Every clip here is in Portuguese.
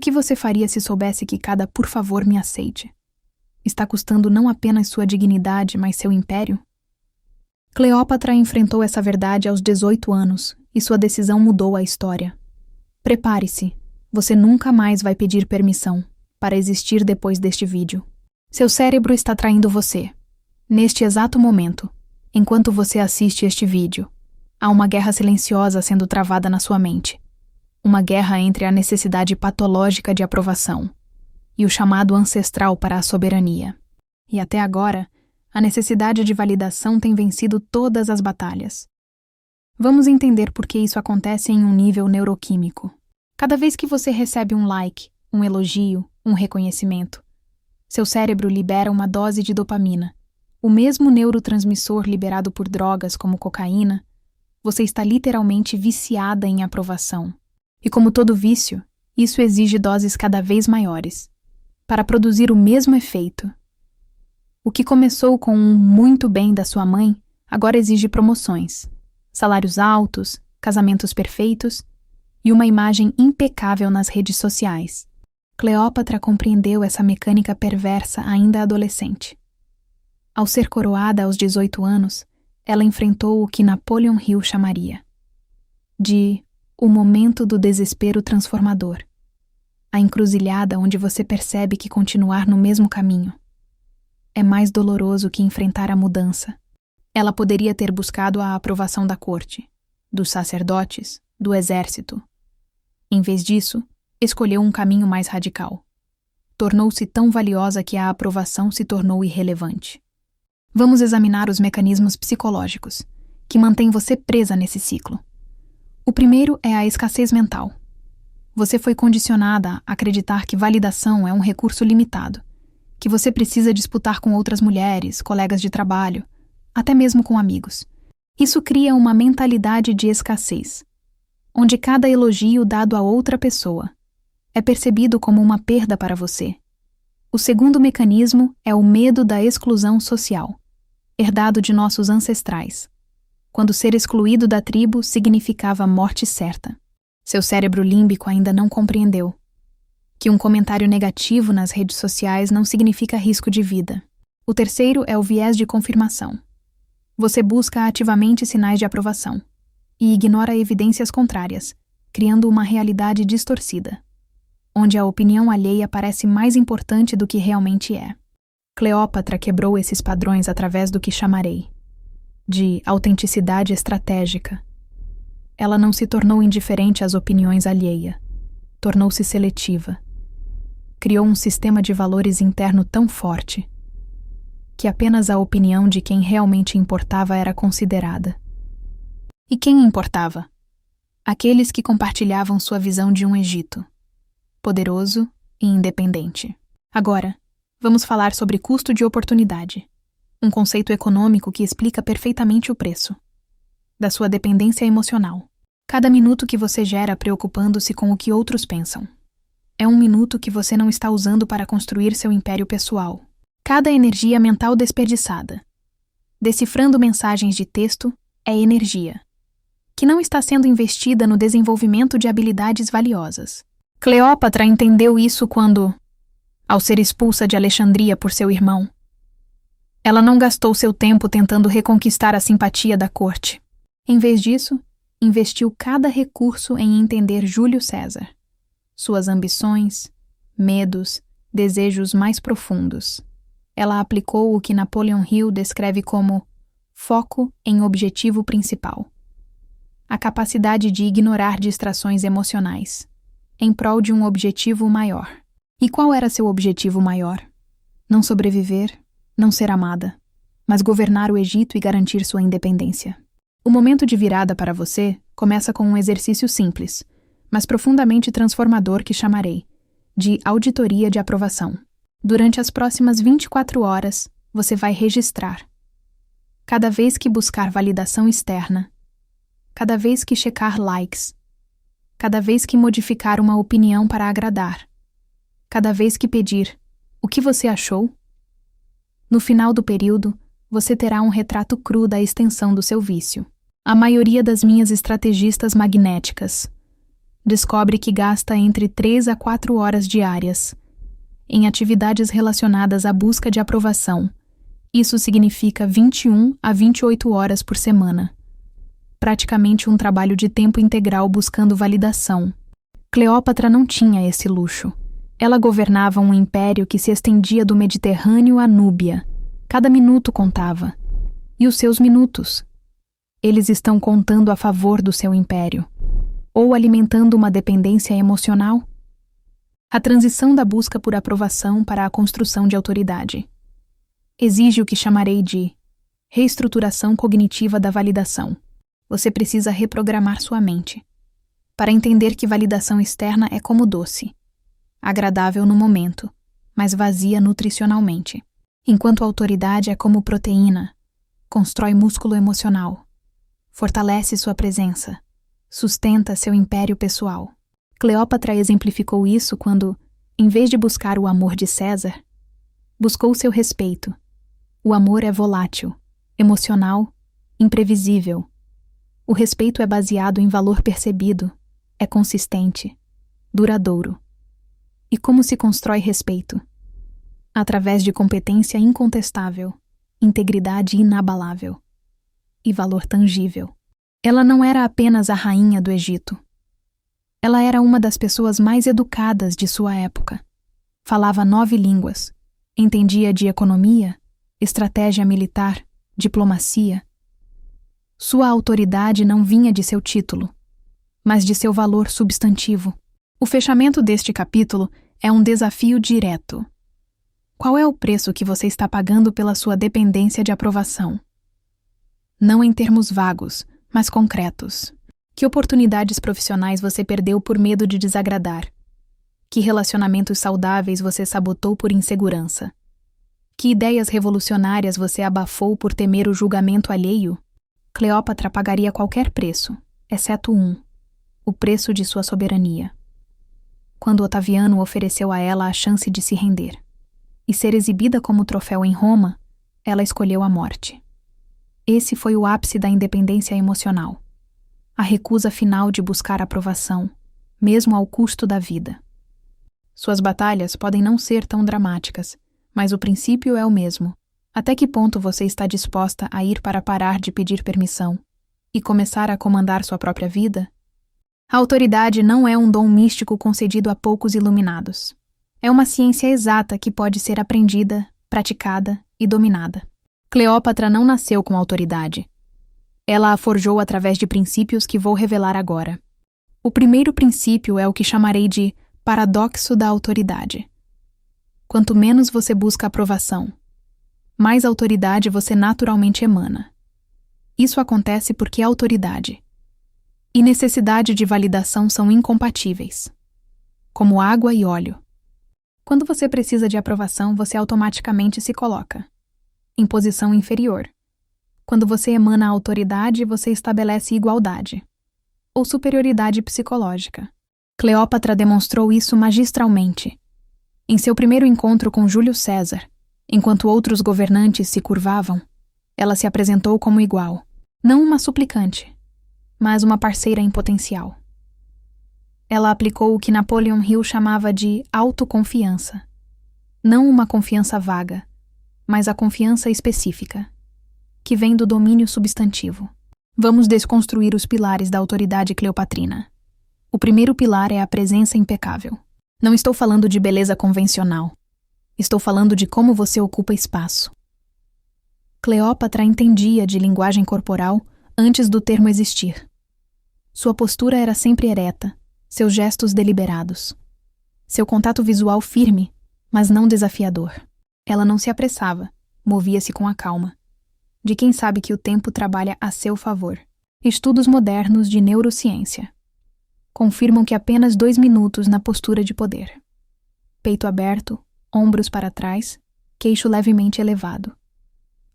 que você faria se soubesse que cada "por favor, me aceite" está custando não apenas sua dignidade, mas seu império? Cleópatra enfrentou essa verdade aos 18 anos e sua decisão mudou a história. Prepare-se, você nunca mais vai pedir permissão para existir depois deste vídeo. Seu cérebro está traindo você. Neste exato momento, enquanto você assiste este vídeo, há uma guerra silenciosa sendo travada na sua mente. Uma guerra entre a necessidade patológica de aprovação e o chamado ancestral para a soberania. E até agora, a necessidade de validação tem vencido todas as batalhas. Vamos entender por que isso acontece em um nível neuroquímico. Cada vez que você recebe um like, um elogio, um reconhecimento, seu cérebro libera uma dose de dopamina. O mesmo neurotransmissor liberado por drogas como cocaína, você está literalmente viciada em aprovação. E como todo vício, isso exige doses cada vez maiores, para produzir o mesmo efeito. O que começou com um "muito bem" da sua mãe, agora exige promoções, salários altos, casamentos perfeitos e uma imagem impecável nas redes sociais. Cleópatra compreendeu essa mecânica perversa ainda adolescente. Ao ser coroada aos 18 anos, ela enfrentou o que Napoleon Hill chamaria de o momento do desespero transformador, a encruzilhada onde você percebe que continuar no mesmo caminho é mais doloroso que enfrentar a mudança. Ela poderia ter buscado a aprovação da corte, dos sacerdotes, do exército. Em vez disso, escolheu um caminho mais radical. Tornou-se tão valiosa que a aprovação se tornou irrelevante. Vamos examinar os mecanismos psicológicos que mantêm você presa nesse ciclo. O primeiro é a escassez mental. Você foi condicionada a acreditar que validação é um recurso limitado, que você precisa disputar com outras mulheres, colegas de trabalho, até mesmo com amigos. Isso cria uma mentalidade de escassez, onde cada elogio dado a outra pessoa é percebido como uma perda para você. O segundo mecanismo é o medo da exclusão social, herdado de nossos ancestrais, quando ser excluído da tribo significava morte certa. Seu cérebro límbico ainda não compreendeu que um comentário negativo nas redes sociais não significa risco de vida. O terceiro é o viés de confirmação. Você busca ativamente sinais de aprovação e ignora evidências contrárias, criando uma realidade distorcida, onde a opinião alheia parece mais importante do que realmente é. Cleópatra quebrou esses padrões através do que chamarei de autenticidade estratégica. Ela não se tornou indiferente às opiniões alheias, tornou-se seletiva. Criou um sistema de valores interno tão forte que apenas a opinião de quem realmente importava era considerada. E quem importava? Aqueles que compartilhavam sua visão de um Egito poderoso e independente. Agora, vamos falar sobre custo de oportunidade, um conceito econômico que explica perfeitamente o preço da sua dependência emocional. Cada minuto que você gera preocupando-se com o que outros pensam é um minuto que você não está usando para construir seu império pessoal. Cada energia mental desperdiçada, decifrando mensagens de texto, é energia que não está sendo investida no desenvolvimento de habilidades valiosas. Cleópatra entendeu isso quando, ao ser expulsa de Alexandria por seu irmão, ela não gastou seu tempo tentando reconquistar a simpatia da corte. Em vez disso, investiu cada recurso em entender Júlio César, suas ambições, medos, desejos mais profundos. Ela aplicou o que Napoleon Hill descreve como foco em objetivo principal, a capacidade de ignorar distrações emocionais, em prol de um objetivo maior. E qual era seu objetivo maior? Não sobreviver, não ser amada, mas governar o Egito e garantir sua independência. O momento de virada para você começa com um exercício simples, mas profundamente transformador que chamarei de auditoria de aprovação. Durante as próximas 24 horas, você vai registrar. Cada vez que buscar validação externa, cada vez que checar likes, cada vez que modificar uma opinião para agradar, cada vez que pedir o que você achou, no final do período, você terá um retrato cru da extensão do seu vício. A maioria das minhas estrategistas magnéticas descobre que gasta entre 3 a 4 horas diárias em atividades relacionadas à busca de aprovação. Isso significa 21 a 28 horas por semana. Praticamente um trabalho de tempo integral buscando validação. Cleópatra não tinha esse luxo. Ela governava um império que se estendia do Mediterrâneo à Núbia. Cada minuto contava. E os seus minutos? Eles estão contando a favor do seu império, ou alimentando uma dependência emocional? A transição da busca por aprovação para a construção de autoridade exige o que chamarei de reestruturação cognitiva da validação. Você precisa reprogramar sua mente para entender que validação externa é como doce, agradável no momento, mas vazia nutricionalmente, enquanto a autoridade é como proteína, constrói músculo emocional, fortalece sua presença, sustenta seu império pessoal. Cleópatra exemplificou isso quando, em vez de buscar o amor de César, buscou seu respeito. O amor é volátil, emocional, imprevisível. O respeito é baseado em valor percebido, é consistente, duradouro. E como se constrói respeito? Através de competência incontestável, integridade inabalável e valor tangível. Ela não era apenas a rainha do Egito. Ela era uma das pessoas mais educadas de sua época. Falava 9 línguas, entendia de economia, estratégia militar, diplomacia. Sua autoridade não vinha de seu título, mas de seu valor substantivo. O fechamento deste capítulo é um desafio direto. Qual é o preço que você está pagando pela sua dependência de aprovação? Não em termos vagos, mas concretos. Que oportunidades profissionais você perdeu por medo de desagradar? Que relacionamentos saudáveis você sabotou por insegurança? Que ideias revolucionárias você abafou por temer o julgamento alheio? Cleópatra pagaria qualquer preço, exceto um: o preço de sua soberania. Quando Otaviano ofereceu a ela a chance de se render e ser exibida como troféu em Roma, ela escolheu a morte. Esse foi o ápice da independência emocional. A recusa final de buscar aprovação, mesmo ao custo da vida. Suas batalhas podem não ser tão dramáticas, mas o princípio é o mesmo. Até que ponto você está disposta a ir para parar de pedir permissão e começar a comandar sua própria vida? A autoridade não é um dom místico concedido a poucos iluminados. É uma ciência exata que pode ser aprendida, praticada e dominada. Cleópatra não nasceu com autoridade. Ela a forjou através de princípios que vou revelar agora. O primeiro princípio é o que chamarei de paradoxo da autoridade. Quanto menos você busca aprovação, mais autoridade você naturalmente emana. Isso acontece porque autoridade e necessidade de validação são incompatíveis, como água e óleo. Quando você precisa de aprovação, você automaticamente se coloca em posição inferior. Quando você emana a autoridade, você estabelece igualdade ou superioridade psicológica. Cleópatra demonstrou isso magistralmente. Em seu primeiro encontro com Júlio César, enquanto outros governantes se curvavam, ela se apresentou como igual, não uma suplicante, mas uma parceira em potencial. Ela aplicou o que Napoleon Hill chamava de autoconfiança. Não uma confiança vaga, mas a confiança específica, que vem do domínio substantivo. Vamos desconstruir os pilares da autoridade cleopatrina. O primeiro pilar é a presença impecável. Não estou falando de beleza convencional. Estou falando de como você ocupa espaço. Cleópatra entendia de linguagem corporal antes do termo existir. Sua postura era sempre ereta, seus gestos deliberados. Seu contato visual firme, mas não desafiador. Ela não se apressava, movia-se com a calma. De quem sabe que o tempo trabalha a seu favor. Estudos modernos de neurociência confirmam que apenas 2 minutos na postura de poder. Peito aberto, ombros para trás, queixo levemente elevado.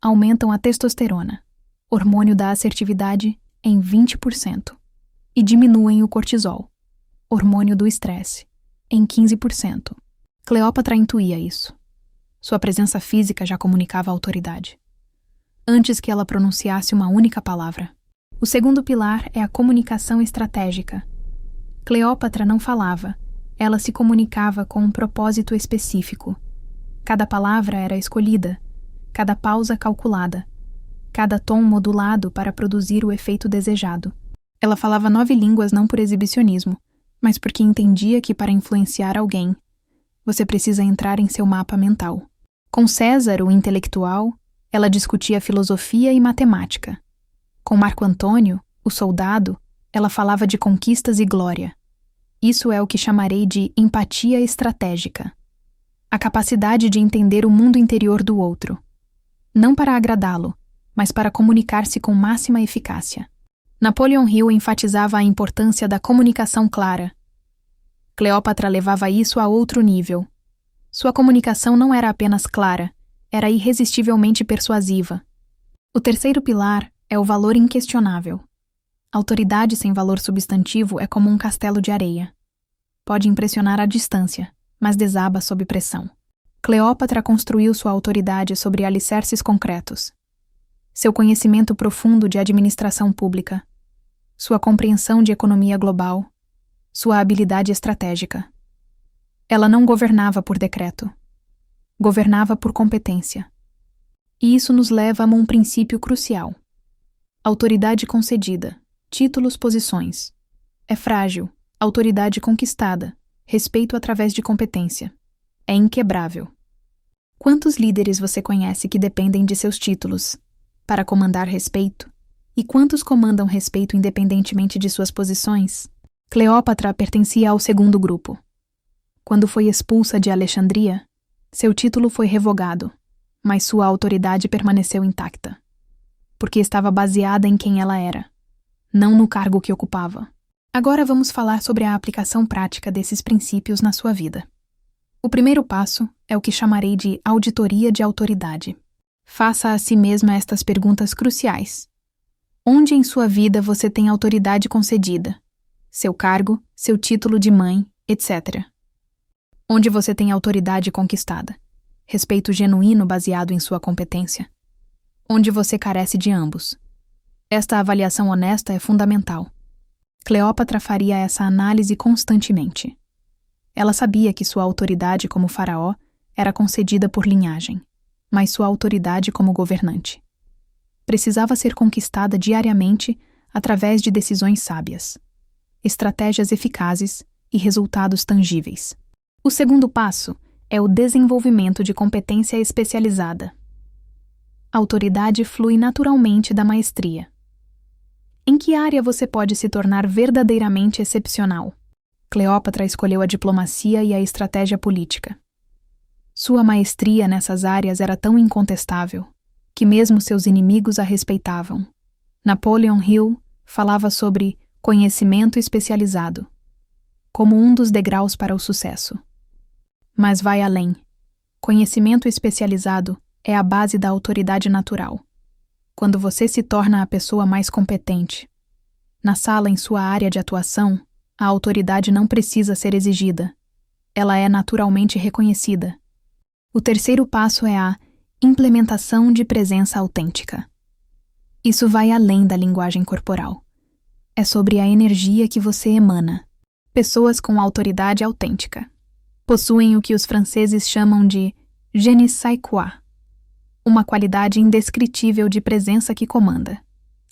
Aumentam a testosterona, hormônio da assertividade, em 20%, e diminuem o cortisol, hormônio do estresse, em 15%. Cleópatra intuía isso. Sua presença física já comunicava autoridade, antes que ela pronunciasse uma única palavra. O segundo pilar é a comunicação estratégica. Cleópatra não falava, ela se comunicava com um propósito específico. Cada palavra era escolhida, cada pausa calculada, cada tom modulado para produzir o efeito desejado. Ela falava 9 línguas não por exibicionismo, mas porque entendia que para influenciar alguém, você precisa entrar em seu mapa mental. Com César, o intelectual, ela discutia filosofia e matemática. Com Marco Antônio, o soldado, ela falava de conquistas e glória. Isso é o que chamarei de empatia estratégica. A capacidade de entender o mundo interior do outro. Não para agradá-lo, mas para comunicar-se com máxima eficácia. Napoleon Hill enfatizava a importância da comunicação clara. Cleópatra levava isso a outro nível. Sua comunicação não era apenas clara, era irresistivelmente persuasiva. O terceiro pilar é o valor inquestionável. Autoridade sem valor substantivo é como um castelo de areia. Pode impressionar à distância, mas desaba sob pressão. Cleópatra construiu sua autoridade sobre alicerces concretos. Seu conhecimento profundo de administração pública, sua compreensão de economia global, sua habilidade estratégica. Ela não governava por decreto. Governava por competência. E isso nos leva a um princípio crucial. Autoridade concedida, títulos, posições. É frágil, autoridade conquistada, respeito através de competência. É inquebrável. Quantos líderes você conhece que dependem de seus títulos para comandar respeito? E quantos comandam respeito independentemente de suas posições? Cleópatra pertencia ao segundo grupo. Quando foi expulsa de Alexandria, seu título foi revogado, mas sua autoridade permaneceu intacta, porque estava baseada em quem ela era, não no cargo que ocupava. Agora vamos falar sobre a aplicação prática desses princípios na sua vida. O primeiro passo é o que chamarei de auditoria de autoridade. Faça a si mesma estas perguntas cruciais. Onde em sua vida você tem autoridade concedida? Seu cargo, seu título de mãe, etc. Onde você tem autoridade conquistada? Respeito genuíno baseado em sua competência? Onde você carece de ambos? Esta avaliação honesta é fundamental. Cleópatra faria essa análise constantemente. Ela sabia que sua autoridade como faraó era concedida por linhagem, mas sua autoridade como governante precisava ser conquistada diariamente através de decisões sábias, estratégias eficazes e resultados tangíveis. O segundo passo é o desenvolvimento de competência especializada. A autoridade flui naturalmente da maestria. Em que área você pode se tornar verdadeiramente excepcional? Cleópatra escolheu a diplomacia e a estratégia política. Sua maestria nessas áreas era tão incontestável que mesmo seus inimigos a respeitavam. Napoleon Hill falava sobre conhecimento especializado, como um dos degraus para o sucesso. Mas vai além. Conhecimento especializado é a base da autoridade natural. Quando você se torna a pessoa mais competente, na sala em sua área de atuação, a autoridade não precisa ser exigida. Ela é naturalmente reconhecida. O terceiro passo é a implementação de presença autêntica. Isso vai além da linguagem corporal. É sobre a energia que você emana. Pessoas com autoridade autêntica possuem o que os franceses chamam de je ne sais quoi, uma qualidade indescritível de presença que comanda.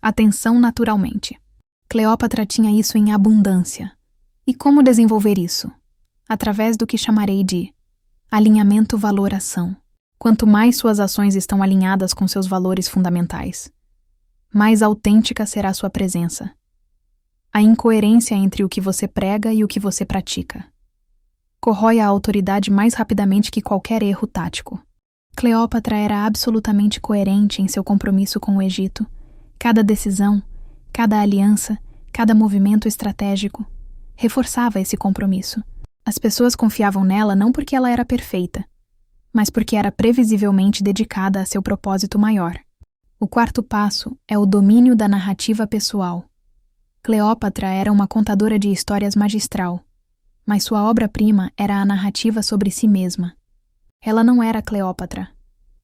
Atenção naturalmente. Cleópatra tinha isso em abundância. E como desenvolver isso? Através do que chamarei de alinhamento valor-ação. Quanto mais suas ações estão alinhadas com seus valores fundamentais, mais autêntica será sua presença. A incoerência entre o que você prega e o que você pratica corrói a autoridade mais rapidamente que qualquer erro tático. Cleópatra era absolutamente coerente em seu compromisso com o Egito. Cada decisão, cada aliança, cada movimento estratégico reforçava esse compromisso. As pessoas confiavam nela não porque ela era perfeita, mas porque era previsivelmente dedicada a seu propósito maior. O quarto passo é o domínio da narrativa pessoal. Cleópatra era uma contadora de histórias magistral, mas sua obra-prima era a narrativa sobre si mesma. Ela não era Cleópatra,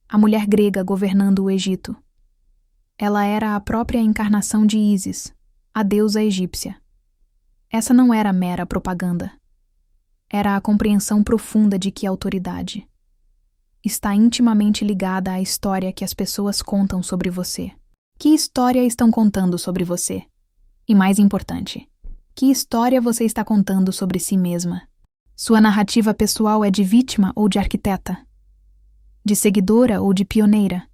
a mulher grega governando o Egito. Ela era a própria encarnação de Ísis, a deusa egípcia. Essa não era mera propaganda. Era a compreensão profunda de que a autoridade está intimamente ligada à história que as pessoas contam sobre você. Que história estão contando sobre você? E mais importante, que história você está contando sobre si mesma? Sua narrativa pessoal é de vítima ou de arquiteta? De seguidora ou de pioneira?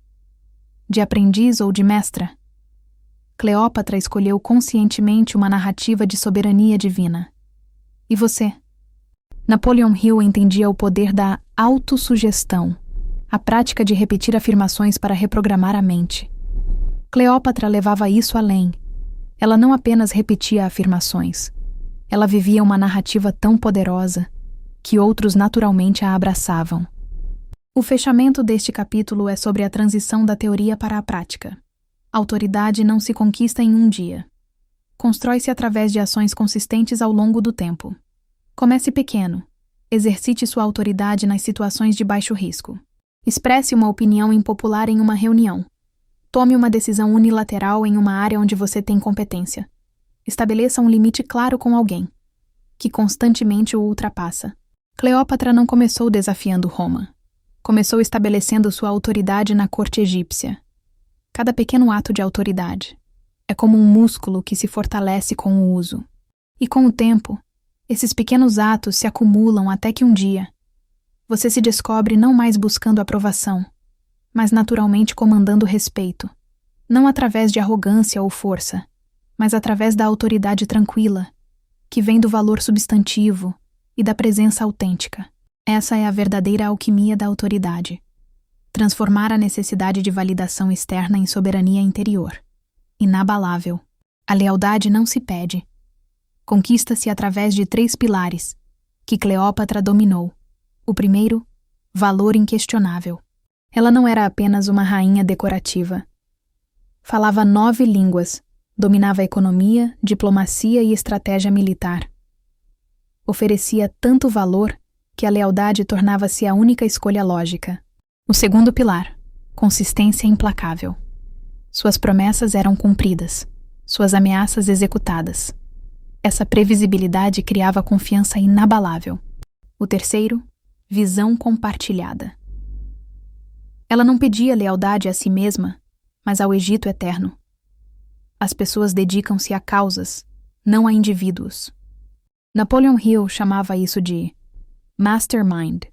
De aprendiz ou de mestra? Cleópatra escolheu conscientemente uma narrativa de soberania divina. E você? Napoleon Hill entendia o poder da autossugestão, a prática de repetir afirmações para reprogramar a mente. Cleópatra levava isso além. Ela não apenas repetia afirmações. Ela vivia uma narrativa tão poderosa que outros naturalmente a abraçavam. O fechamento deste capítulo é sobre a transição da teoria para a prática. A autoridade não se conquista em um dia. Constrói-se através de ações consistentes ao longo do tempo. Comece pequeno. Exercite sua autoridade nas situações de baixo risco. Expresse uma opinião impopular em uma reunião. Tome uma decisão unilateral em uma área onde você tem competência. Estabeleça um limite claro com alguém, que constantemente o ultrapassa. Cleópatra não começou desafiando Roma. Começou estabelecendo sua autoridade na corte egípcia. Cada pequeno ato de autoridade é como um músculo que se fortalece com o uso. E com o tempo, esses pequenos atos se acumulam até que um dia você se descobre não mais buscando aprovação, mas naturalmente comandando respeito, não através de arrogância ou força, mas através da autoridade tranquila, que vem do valor substantivo e da presença autêntica. Essa é a verdadeira alquimia da autoridade. Transformar a necessidade de validação externa em soberania interior. Inabalável. A lealdade não se pede. Conquista-se através de 3 pilares, que Cleópatra dominou. O primeiro, valor inquestionável. Ela não era apenas uma rainha decorativa. Falava 9 línguas, dominava economia, diplomacia e estratégia militar. Oferecia tanto valor que a lealdade tornava-se a única escolha lógica. O segundo pilar, consistência implacável. Suas promessas eram cumpridas, suas ameaças executadas. Essa previsibilidade criava confiança inabalável. O terceiro, visão compartilhada. Ela não pedia lealdade a si mesma, mas ao Egito eterno. As pessoas dedicam-se a causas, não a indivíduos. Napoleon Hill chamava isso de mastermind,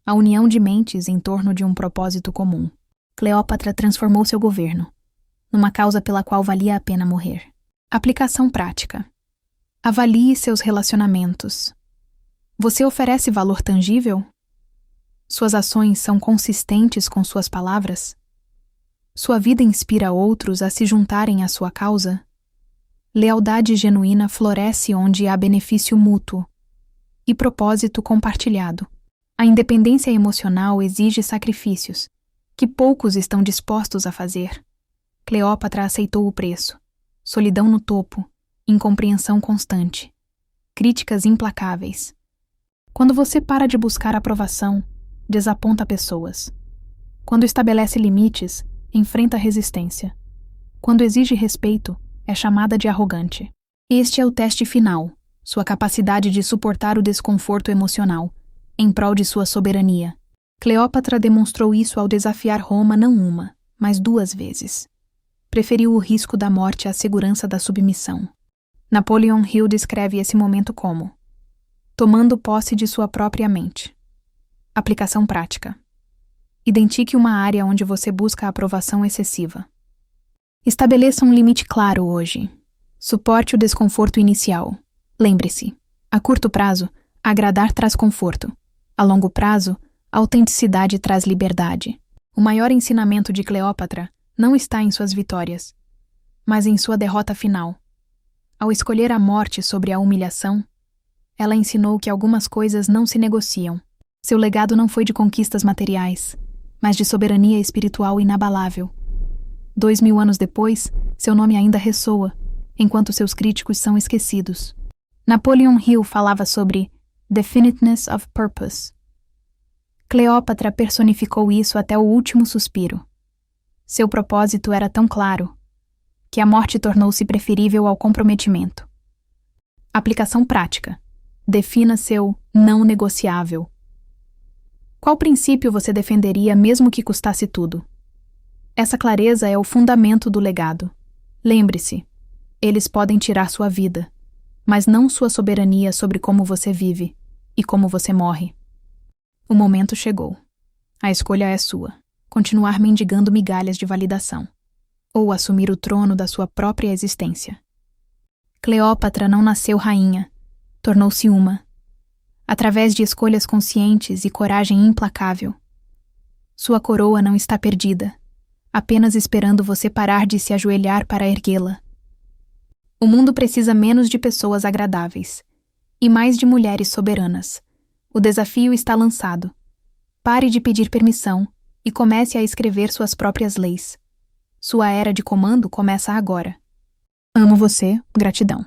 a união de mentes em torno de um propósito comum. Cleópatra transformou seu governo numa causa pela qual valia a pena morrer. Aplicação prática. Avalie seus relacionamentos. Você oferece valor tangível? Suas ações são consistentes com suas palavras? Sua vida inspira outros a se juntarem à sua causa? Lealdade genuína floresce onde há benefício mútuo e propósito compartilhado. A independência emocional exige sacrifícios, que poucos estão dispostos a fazer. Cleópatra aceitou o preço. Solidão no topo, incompreensão constante, críticas implacáveis. Quando você para de buscar aprovação, desaponta pessoas. Quando estabelece limites, enfrenta resistência. Quando exige respeito, é chamada de arrogante. Este é o teste final, sua capacidade de suportar o desconforto emocional, em prol de sua soberania. Cleópatra demonstrou isso ao desafiar Roma não uma, mas 2 vezes. Preferiu o risco da morte à segurança da submissão. Napoleon Hill descreve esse momento como tomando posse de sua própria mente. Aplicação prática. Identifique uma área onde você busca a aprovação excessiva. Estabeleça um limite claro hoje. Suporte o desconforto inicial. Lembre-se, a curto prazo, agradar traz conforto. A longo prazo, a autenticidade traz liberdade. O maior ensinamento de Cleópatra não está em suas vitórias, mas em sua derrota final. Ao escolher a morte sobre a humilhação, ela ensinou que algumas coisas não se negociam. Seu legado não foi de conquistas materiais, mas de soberania espiritual inabalável. 2000 anos depois, seu nome ainda ressoa, enquanto seus críticos são esquecidos. Napoleon Hill falava sobre definiteness of purpose. Cleópatra personificou isso até o último suspiro. Seu propósito era tão claro que a morte tornou-se preferível ao comprometimento. Aplicação prática. Defina seu não negociável. Qual princípio você defenderia mesmo que custasse tudo? Essa clareza é o fundamento do legado. Lembre-se, eles podem tirar sua vida, mas não sua soberania sobre como você vive e como você morre. O momento chegou. A escolha é sua. Continuar mendigando migalhas de validação, ou assumir o trono da sua própria existência. Cleópatra não nasceu rainha, tornou-se uma, através de escolhas conscientes e coragem implacável. Sua coroa não está perdida, apenas esperando você parar de se ajoelhar para erguê-la. O mundo precisa menos de pessoas agradáveis e mais de mulheres soberanas. O desafio está lançado. Pare de pedir permissão e comece a escrever suas próprias leis. Sua era de comando começa agora. Amo você, gratidão.